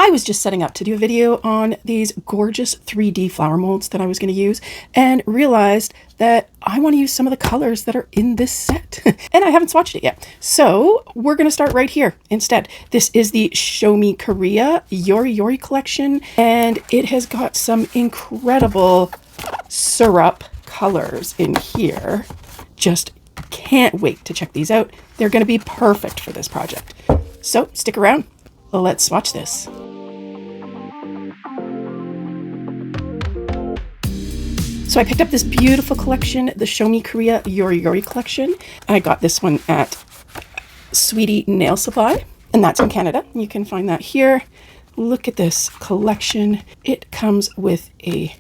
I was just setting up to do a video on these gorgeous 3D flower molds that I was going to use and realized that I want to use some of the colors that are in this set and I haven't swatched it yet. So we're going to start right here instead. This is the Show Me Korea Yeori Yeori collection, and it has got some incredible syrup colors in here. Just can't wait to check these out. They're going to be perfect for this project. So stick around. Let's swatch this. So I picked up this beautiful collection, the Show Me Korea Yeori Yeori collection. I got this one at Sweetie Nail Supply, and that's in Canada. You can find that here. Look at this collection. It comes with a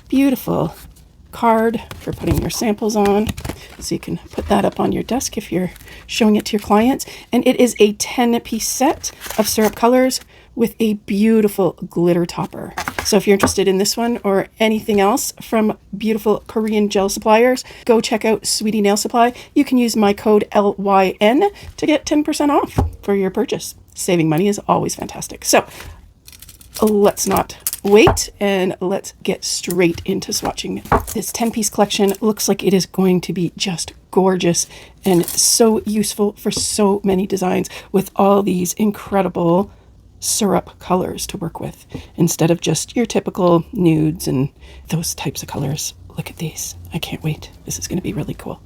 beautiful card for putting your samples on. So you can put that up on your desk if you're showing it to your clients. And it is a 10-piece set of syrup colors with a beautiful glitter topper. So if you're interested in this one or anything else from beautiful Korean gel suppliers, go check out Sweetie Nail Supply. You can use my code LYN to get 10% off for your purchase. Saving money is always fantastic. So let's not wait and let's get straight into swatching. This 10-piece collection looks like it is going to be just gorgeous and so useful for so many designs with all these incredible syrup colors to work with instead of just your typical nudes and those types of colors. Look at these. I can't wait. This is going to be really cool.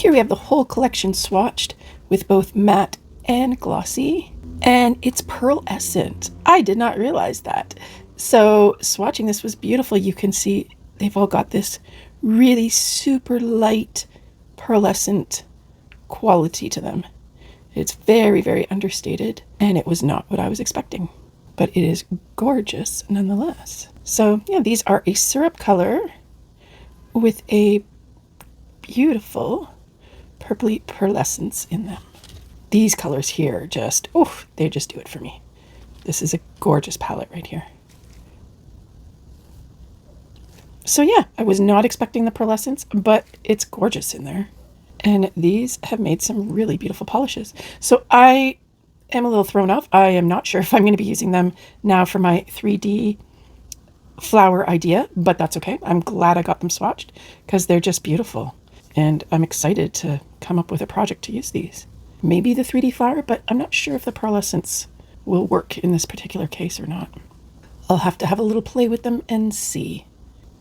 Here we have the whole collection swatched with both matte and glossy, and it's pearlescent. I did not realize that. So swatching this was beautiful. You can see they've all got this really super light pearlescent quality to them. It's very, very understated, and it was not what I was expecting, but it is gorgeous nonetheless. So yeah, these are a syrup color with a beautiful purpley pearlescence in them. These colors here just, oh, they just do it for me. This is a gorgeous palette right here. So yeah, I was not expecting the pearlescence, but it's gorgeous in there. And these have made some really beautiful polishes. So I am a little thrown off. I am not sure if I'm going to be using them now for my 3D flower idea, but that's okay. I'm glad I got them swatched because they're just beautiful. And I'm excited to come up with a project to use these. Maybe the 3D flower, but I'm not sure if the pearlescence will work in this particular case or not. I'll have to have a little play with them and see.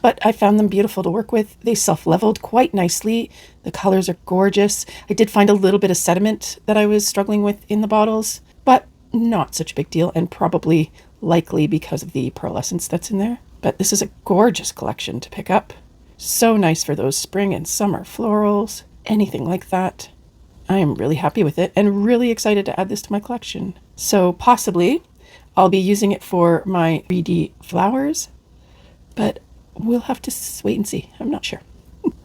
But I found them beautiful to work with. They self-leveled quite nicely. The colors are gorgeous. I did find a little bit of sediment that I was struggling with in the bottles, but not such a big deal, and probably likely because of the pearlescence that's in there. But this is a gorgeous collection to pick up. So nice for those spring and summer florals, anything like that. I am really happy with it and really excited to add this to my collection. So possibly I'll be using it for my 3D flowers, but we'll have to wait and see. I'm not sure.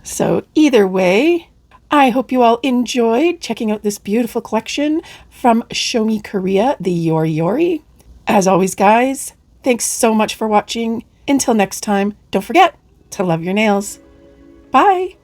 So either way, I hope you all enjoyed checking out this beautiful collection from Show Me Korea, the Yeori Yeori. As always, guys, thanks so much for watching. Until next time, don't forget to love your nails. Bye.